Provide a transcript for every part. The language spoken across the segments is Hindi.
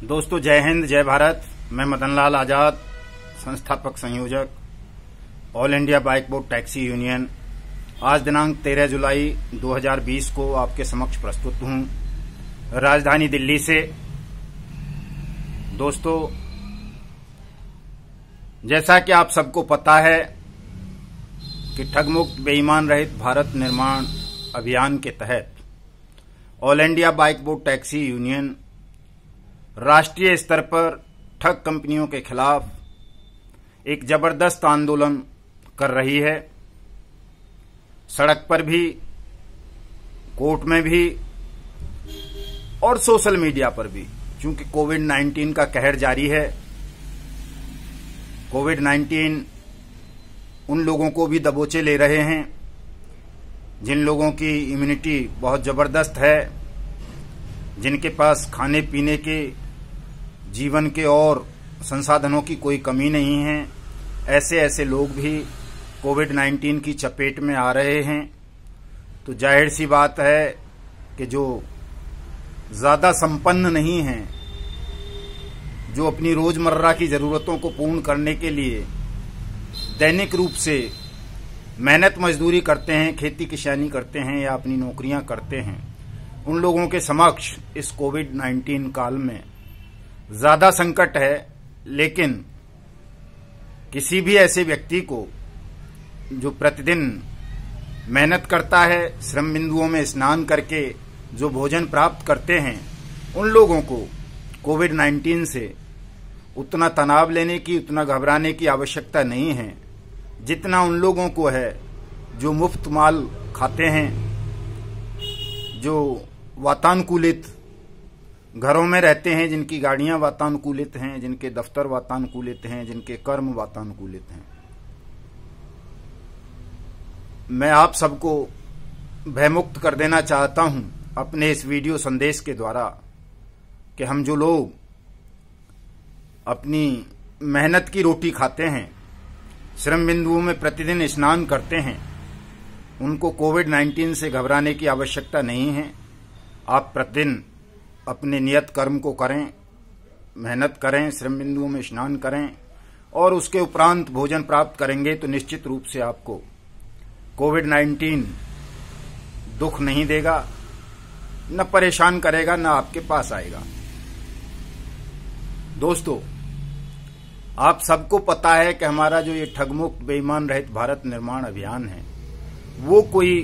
दोस्तों, जय हिंद, जय भारत। मैं मदन लाल आजाद, संस्थापक संयोजक all India bike bot taxi union. आज दिनांक 13 जुलाई 2020 को आपके समक्ष प्रस्तुत हूं राजधानी दिल्ली से। दोस्तों, जैसा कि आप सबको पता है कि ठगमुक्त बेईमान रहित भारत निर्माण अभियान के तहत all India bike bot taxi union राष्ट्रीय स्तर पर ठग कंपनियों के खिलाफ एक जबरदस्त आंदोलन कर रही है। सड़क पर भी, कोर्ट में भी और सोशल मीडिया पर भी, क्योंकि कोविड-19 का कहर जारी है। कोविड-19 उन लोगों को भी दबोचे ले रहे हैं जिन लोगों की इम्यूनिटी बहुत जबरदस्त है, जिनके पास खाने पीने के, जीवन के और संसाधनों की कोई कमी नहीं है। ऐसे लोग भी कोविड-19 की चपेट में आ रहे हैं। तो जाहिर सी बात है कि जो ज्यादा संपन्न नहीं हैं, जो अपनी रोजमर्रा की जरूरतों को पूर्ण करने के लिए दैनिक रूप से मेहनत मजदूरी करते हैं, खेती किसानी करते हैं या अपनी नौकरियां करते हैं, उन लोगों के समक्ष इस कोविड-19 काल में ज्यादा संकट है। लेकिन किसी भी ऐसे व्यक्ति को जो प्रतिदिन मेहनत करता है, श्रम बिंदुओं में स्नान करके जो भोजन प्राप्त करते हैं, उन लोगों को कोविड-19 से उतना तनाव लेने की, उतना घबराने की आवश्यकता नहीं है जितना उन लोगों को है जो मुफ्त माल खाते हैं, जो वातानुकूलित घरों में रहते हैं, जिनकी गाड़ियां वातानुकूलित हैं, जिनके दफ्तर वातानुकूलित हैं, जिनके कर्म वातानुकूलित हैं। मैं आप सबको भयमुक्त कर देना चाहता हूं अपने इस वीडियो संदेश के द्वारा कि हम जो लोग अपनी मेहनत की रोटी खाते हैं, श्रम बिंदुओं में प्रतिदिन स्नान करते हैं, उनको कोविड-19 से घबराने की आवश्यकता नहीं है। आप प्रतिदिन अपने नियत कर्म को करें, मेहनत करें, श्रम बिंदुओं में स्नान करें और उसके उपरांत भोजन प्राप्त करेंगे तो निश्चित रूप से आपको कोविड-19 दुख नहीं देगा, न परेशान करेगा, न आपके पास आएगा। दोस्तों, आप सबको पता है कि हमारा जो ये ठगमुक्त बेईमान रहित भारत निर्माण अभियान है, वो कोई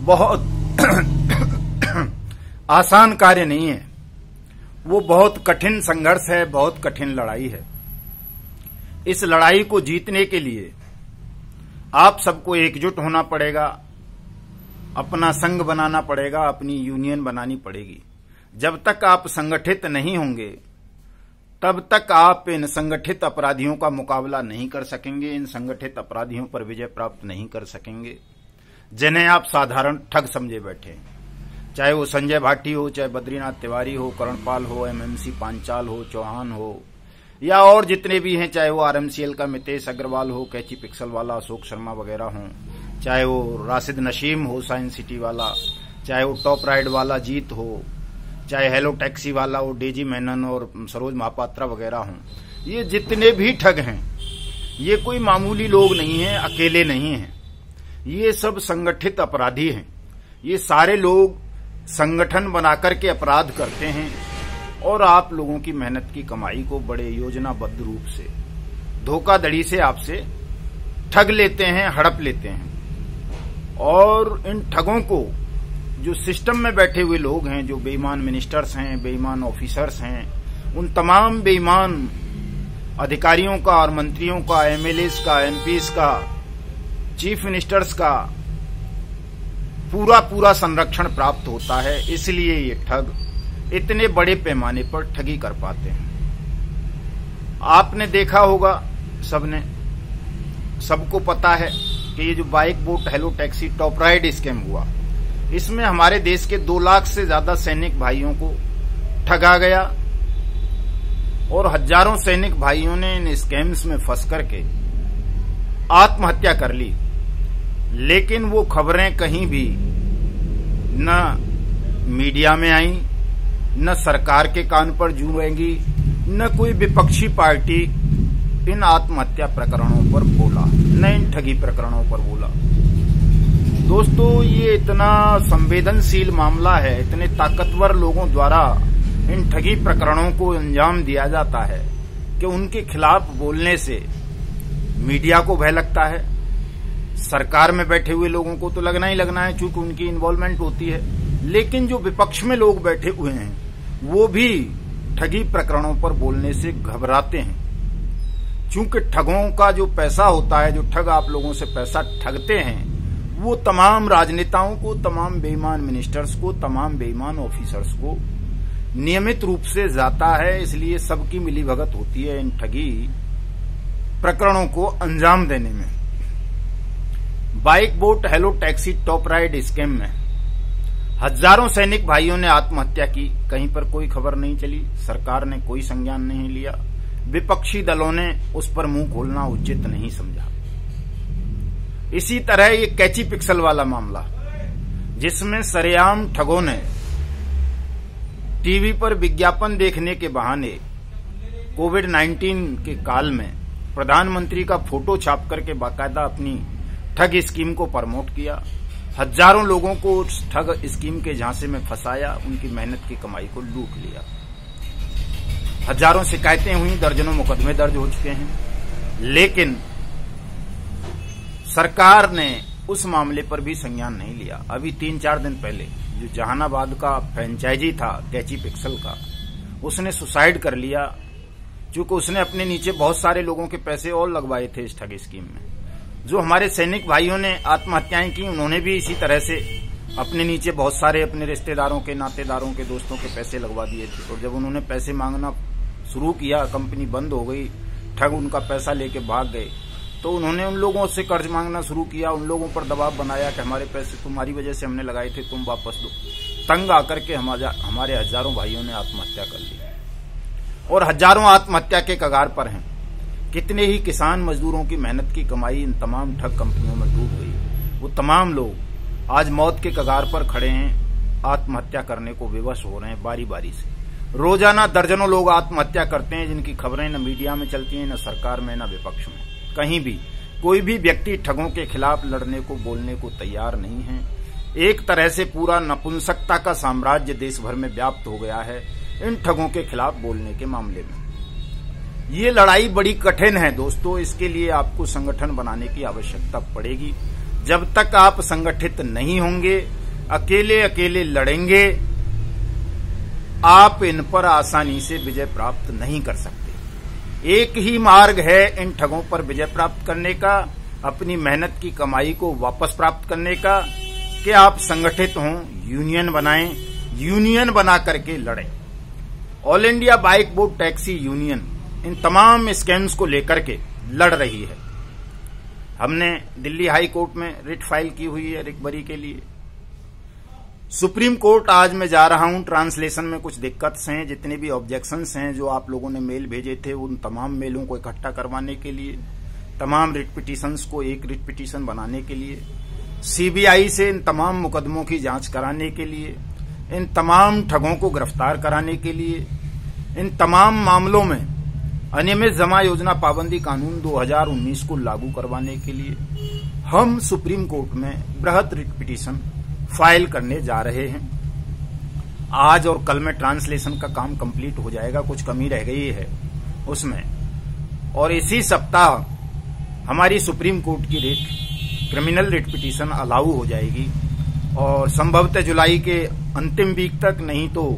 बहुत आसान कार्य नहीं है। वो बहुत कठिन संघर्ष है, बहुत कठिन लड़ाई है। इस लड़ाई को जीतने के लिए आप सबको एकजुट होना पड़ेगा, अपना संघ बनाना पड़ेगा, अपनी यूनियन बनानी पड़ेगी। जब तक आप संगठित नहीं होंगे तब तक आप इन संगठित अपराधियों का मुकाबला नहीं कर सकेंगे, इन संगठित अपराधियों पर विजय प्राप्त नहीं कर सकेंगे जिन्हें आप साधारण ठग समझे बैठे हैं। चाहे वो संजय भाटी हो, चाहे बद्रीनाथ तिवारी हो, करणपाल हो, एमएमसी पांचाल हो, चौहान हो, या और जितने भी हैं, चाहे वो आरएमसीएल का मितेश अग्रवाल हो, कैची पिक्सल वाला अशोक शर्मा वगैरह हों, चाहे वो राशिद नशीम हो साइंस सिटी वाला, चाहे वो टॉप राइड वाला जीत हो, चाहे हेलो टैक्सी वाला वो डेजी मेनन और सरोज महापात्रा वगैरह हों। ये जितने भी ठग हैं, ये कोई मामूली लोग नहीं हैं, अकेले नहीं हैं। ये सब संगठित अपराधी हैं। ये सारे लोग संगठन बनाकर के अपराध करते हैं और आप लोगों की मेहनत की कमाई को बड़े योजनाबद्ध रूप से, धोखाधड़ी से आपसे ठग लेते हैं, हड़प लेते हैं। और इन ठगों को जो सिस्टम में बैठे हुए लोग हैं, जो बेईमान मिनिस्टर्स हैं, बेईमान ऑफिसर्स हैं, उन तमाम बेईमान अधिकारियों का और मंत्रियों का, एमएलएस का, एमपीस का, चीफ मिनिस्टर्स का पूरा संरक्षण प्राप्त होता है। इसलिए ये ठग इतने बड़े पैमाने पर ठगी कर पाते हैं। आपने देखा होगा, सबको पता है कि ये जो bike boat hello taxi top ride scam हुआ, इसमें हमारे देश के 2 लाख से ज्यादा सैनिक भाइयों को ठगा गया और हजारों सैनिक भाइयों ने इन स्कैम्स में फंस करके आत्महत्या कर ली। लेकिन वो खबरें कहीं भी न मीडिया में आई, न सरकार के कान पर जूएंगी, न कोई विपक्षी पार्टी इन आत्महत्या प्रकरणों पर बोला, न इन ठगी प्रकरणों पर बोला। दोस्तों, ये इतना संवेदनशील मामला है, इतने ताकतवर लोगों द्वारा इन ठगी प्रकरणों को अंजाम दिया जाता है कि उनके खिलाफ बोलने से मीडिया को भय लगता है, सरकार में बैठे हुए लोगों को तो लगना ही लगना है चूंकि उनकी इन्वॉल्वमेंट होती है, लेकिन जो विपक्ष में लोग बैठे हुए हैं वो भी ठगी प्रकरणों पर बोलने से घबराते हैं। चूंकि ठगों का जो पैसा होता है, जो ठग आप लोगों से पैसा ठगते हैं, वो तमाम राजनेताओं को, तमाम बेईमान मिनिस्टर्स को, तमाम बेईमान ऑफिसर्स को नियमित रूप से जाता है। इसलिए सबकी मिलीभगत होती है इन ठगी प्रकरणों को अंजाम देने में। Bike boat hello taxi top ride scam में हजारों सैनिक भाइयों ने आत्महत्या की, कहीं पर कोई खबर नहीं चली, सरकार ने कोई संज्ञान नहीं लिया, विपक्षी दलों ने उस पर मुंह खोलना उचित नहीं समझा। इसी तरह ये कैची पिक्सल वाला मामला, जिसमें सरेआम ठगों ने टीवी पर विज्ञापन देखने के बहाने कोविड-19 के काल में प्रधानमंत्री का फोटो छाप करके बाकायदा अपनी ठग स्कीम को प्रमोट किया, हजारों लोगों को उस ठग स्कीम के झांसे में फंसाया, उनकी मेहनत की कमाई को लूट लिया। हजारों शिकायतें हुई, दर्जनों मुकदमे दर्ज हो चुके हैं, लेकिन सरकार ने उस मामले पर भी संज्ञान नहीं लिया। अभी 3-4 दिन पहले जो जहानाबाद का फ्रेंचाइजी था कैची पिक्सल का, उसने सुसाइड कर लिया, क्योंकि उसने अपने नीचे बहुत सारे लोगों के पैसे और लगवाए थे इस ठग स्कीम में। जो हमारे सैनिक भाइयों ने आत्महत्याएं की, उन्होंने भी इसी तरह से अपने नीचे बहुत सारे अपने रिश्तेदारों के, नातेदारों के, दोस्तों के पैसे लगवा दिए थे। और जब उन्होंने पैसे मांगना शुरू किया, कंपनी बंद हो गई, ठग उनका पैसा लेके भाग गए, तो उन्होंने उन लोगों से कर्ज मांगना शुरू किया, उन लोगों पर दबाव बनाया कि हमारे पैसे तुम्हारी वजह से हमने लगाए थे, तुम वापस दो। तंग आकर के हमारे हजारों भाइयों ने आत्महत्या कर ली और हजारों आत्महत्या के कगार पर हैं। कितने ही किसान मजदूरों की मेहनत की कमाई इन तमाम ठग कंपनियों में डूब गई। वो तमाम लोग आज मौत के कगार पर खड़े हैं, आत्महत्या करने को विवश हो रहे हैं बारी बारी से। रोजाना दर्जनों लोग आत्महत्या करते हैं, जिनकी खबरें न मीडिया में चलती हैं, न सरकार में, न विपक्ष में। कहीं भी कोई भी व्यक्ति ठगों के खिलाफ लड़ने को, बोलने को तैयार नहीं है। एक तरह से पूरा नपुंसकता का साम्राज्य देश भर में व्याप्त हो गया है इन ठगों के खिलाफ बोलने के मामले में। ये लड़ाई बड़ी कठिन है दोस्तों, इसके लिए आपको संगठन बनाने की आवश्यकता पड़ेगी। जब तक आप संगठित नहीं होंगे, अकेले अकेले लड़ेंगे, आप इन पर आसानी से विजय प्राप्त नहीं कर सकते। एक ही मार्ग है इन ठगों पर विजय प्राप्त करने का, अपनी मेहनत की कमाई को वापस प्राप्त करने का, कि आप संगठित हों, यूनियन बनाएं, यूनियन बना करके लड़ें। All India bike bot taxi union इन तमाम स्कैम्स को लेकर के लड़ रही है। हमने दिल्ली हाई कोर्ट में रिट फाइल की हुई है रिकवरी के लिए। सुप्रीम कोर्ट आज मैं जा रहा हूं, ट्रांसलेशन में कुछ दिक्कत हैं, जितने भी ऑब्जेक्शंस हैं जो आप लोगों ने मेल भेजे थे, उन तमाम मेलों को इकट्ठा करवाने के लिए, तमाम रिट पिटीशंस को एक रिट पिटीशन बनाने के लिए, सीबीआई से इन तमाम मुकदमों की जांच कराने के लिए, इन तमाम ठगों को गिरफ्तार कराने के लिए, इन तमाम मामलों में अनियमित जमा योजना पाबंदी कानून 2019 को लागू करवाने के लिए हम सुप्रीम कोर्ट में बृहत रिट पिटीशन फाइल करने जा रहे हैं। आज और कल में ट्रांसलेशन का काम कंप्लीट हो जाएगा, कुछ कमी रह गई है उसमें, और इसी सप्ताह हमारी सुप्रीम कोर्ट की writ, criminal writ petition allow हो जाएगी और संभवतः जुलाई के अंतिम वीक तक, नहीं तो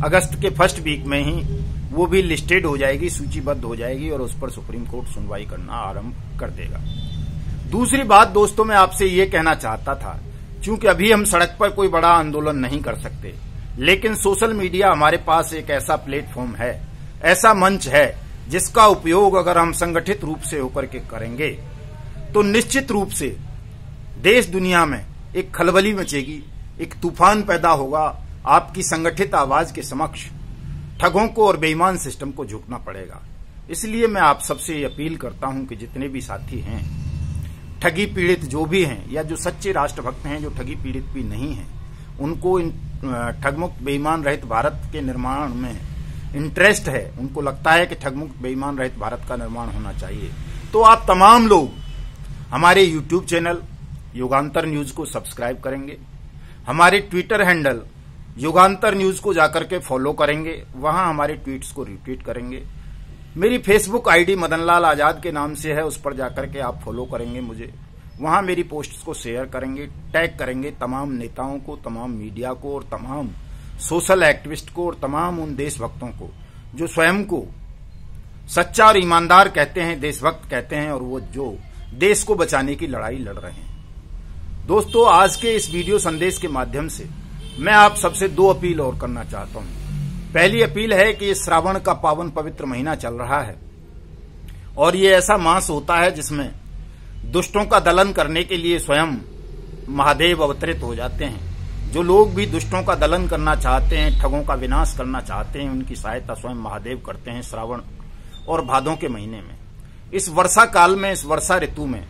अगस्त के फर्स्ट वीक में ही वो भी लिस्टेड हो जाएगी, सूचीबद्ध हो जाएगी और उस पर सुप्रीम कोर्ट सुनवाई करना आरंभ कर देगा। दूसरी बात दोस्तों, मैं आपसे ये कहना चाहता था, क्योंकि अभी हम सड़क पर कोई बड़ा आंदोलन नहीं कर सकते, लेकिन सोशल मीडिया हमारे पास एक ऐसा प्लेटफॉर्म है, ऐसा मंच है, जिसका उपयोग अगर हम संगठित रूप से होकर के करेंगे तो निश्चित रूप से देश दुनिया में एक खलबली मचेगी, एक तूफान पैदा होगा। आपकी संगठित आवाज के समक्ष ठगों को और बेईमान सिस्टम को झुकना पड़ेगा। इसलिए मैं आप सबसे अपील करता हूं कि जितने भी साथी हैं, ठगी पीड़ित जो भी हैं, या जो सच्चे राष्ट्रभक्त हैं, जो ठगी पीड़ित भी नहीं हैं, उनको इन ठगमुक्त बेईमान रहित भारत के निर्माण में इंटरेस्ट है, उनको लगता है कि ठगमुक्त बेईमान रहित भारत का निर्माण होना चाहिए, तो आप तमाम लोग हमारे YouTube चैनल युगांतर न्यूज को सब्सक्राइब करेंगे, हमारे ट्विटर हैंडल युगांतर न्यूज को जाकर के फॉलो करेंगे, वहां हमारे ट्वीट्स को रिट्वीट करेंगे। मेरी फेसबुक आईडी मदनलाल आजाद के नाम से है, उस पर जाकर के आप फॉलो करेंगे मुझे, वहां मेरी पोस्ट्स को शेयर करेंगे, टैग करेंगे तमाम नेताओं को, तमाम मीडिया को और तमाम सोशल एक्टिविस्ट को और तमाम उन देशभक्तों को जो स्वयं को सच्चा और ईमानदार कहते हैं, देशभक्त कहते हैं, और वो जो देश को बचाने की लड़ाई लड़ रहे हैं। दोस्तों, आज के इस वीडियो संदेश के माध्यम से मैं आप सबसे 2 अपील और करना चाहता हूं। पहली अपील है कि श्रावण का पावन पवित्र महीना चल रहा है और ये ऐसा मास होता है जिसमें दुष्टों का दलन करने के लिए स्वयं महादेव अवतरित हो जाते हैं। जो लोग भी दुष्टों का दलन करना चाहते हैं, ठगों का विनाश करना चाहते हैं, उनकी सहायता स्वयं महादेव करते हैं श्रावण और भादों के महीने में। इस वर्षा काल में, इस वर्षा ऋतु में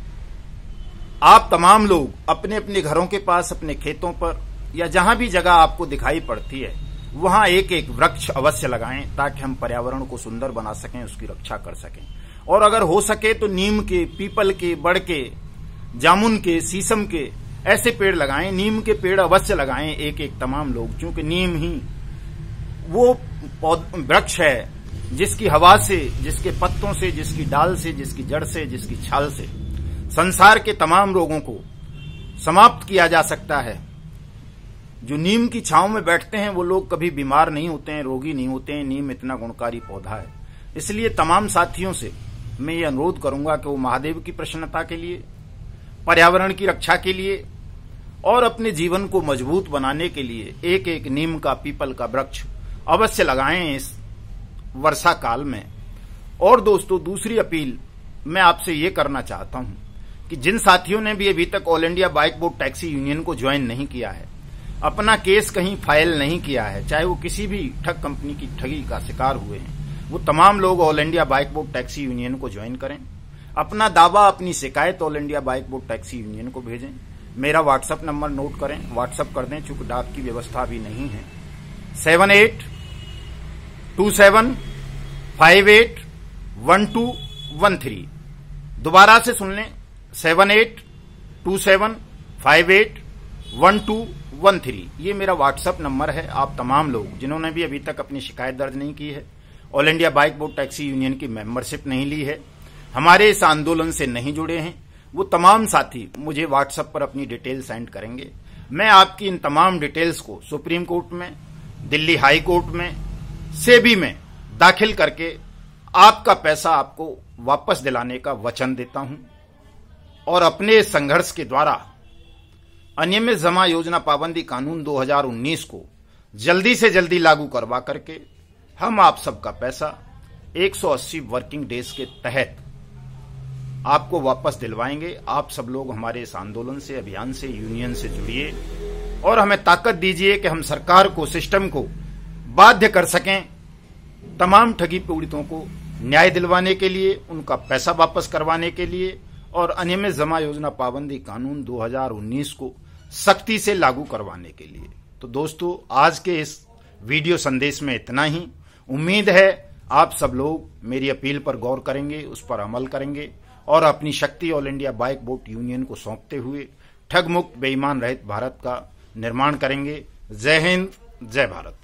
आप तमाम लोग अपने अपने घरों के पास, अपने खेतों पर या जहां भी जगह आपको दिखाई पड़ती है वहां एक एक वृक्ष अवश्य लगाएं, ताकि हम पर्यावरण को सुंदर बना सकें, उसकी रक्षा कर सकें। और अगर हो सके तो नीम के, पीपल के, बड़ के, जामुन के, शीशम के ऐसे पेड़ लगाएं। नीम के पेड़ अवश्य लगाएं एक एक तमाम लोग, क्योंकि नीम ही वो वृक्ष है जिसकी हवा से, जिसके पत्तों से, जिसकी डाल से, जिसकी जड़ से, जिसकी छाल से संसार के तमाम रोगों को समाप्त किया जा सकता है। जो नीम की छांव में बैठते हैं वो लोग कभी बीमार नहीं होते हैं, रोगी नहीं होते हैं। नीम इतना गुणकारी पौधा है। इसलिए तमाम साथियों से मैं ये अनुरोध करूंगा कि वो महादेव की प्रसन्नता के लिए, पर्यावरण की रक्षा के लिए और अपने जीवन को मजबूत बनाने के लिए एक एक नीम का, पीपल का वृक्ष अवश्य लगाएं इस वर्षा काल में। और दोस्तों, दूसरी अपील मैं आपसे ये करना चाहता हूं कि जिन साथियों ने भी अभी तक all India bike board taxi union को ज्वाइन नहीं किया है, अपना केस कहीं फाइल नहीं किया है, चाहे वो किसी भी ठग कंपनी की ठगी का शिकार हुए हैं, वो तमाम लोग all India bike board taxi union को ज्वाइन करें। अपना दावा, अपनी शिकायत all India bike board taxi union को भेजें। मेरा व्हाट्सएप नंबर नोट करें, व्हाट्सएप कर दें, चूंकि डाक की व्यवस्था भी नहीं है। 7827581213। दोबारा से सुन लें, 7827581213। ये मेरा व्हाट्सएप नंबर है। आप तमाम लोग जिन्होंने भी अभी तक अपनी शिकायत दर्ज नहीं की है, all India bike board taxi union की मेंबरशिप नहीं ली है, हमारे इस आंदोलन से नहीं जुड़े हैं, वो तमाम साथी मुझे व्हाट्सएप पर अपनी डिटेल सेंड करेंगे। मैं आपकी इन तमाम डिटेल्स को सुप्रीम कोर्ट में, दिल्ली हाई कोर्ट में, सेबी में दाखिल करके आपका पैसा आपको वापस दिलाने का वचन देता हूं। और अपने संघर्ष के द्वारा अनियमित जमा योजना पाबंदी कानून 2019 को जल्दी से जल्दी लागू करवा करके हम आप सबका पैसा 180 वर्किंग डेज के तहत आपको वापस दिलवाएंगे। आप सब लोग हमारे इस आंदोलन से, अभियान से, यूनियन से जुड़िए और हमें ताकत दीजिए कि हम सरकार को, सिस्टम को बाध्य कर सकें तमाम ठगी पीड़ितों को न्याय दिलवाने के लिए, उनका पैसा वापस करवाने के लिए और अनियमित जमा योजना पाबंदी कानून 2019 को सख्ती से लागू करवाने के लिए। तो दोस्तों, आज के इस वीडियो संदेश में इतना ही। उम्मीद है आप सब लोग मेरी अपील पर गौर करेंगे, उस पर अमल करेंगे और अपनी शक्ति all India bike board union को सौंपते हुए ठग मुक्त बेईमान रहित भारत का निर्माण करेंगे। जय हिंद, जय भारत।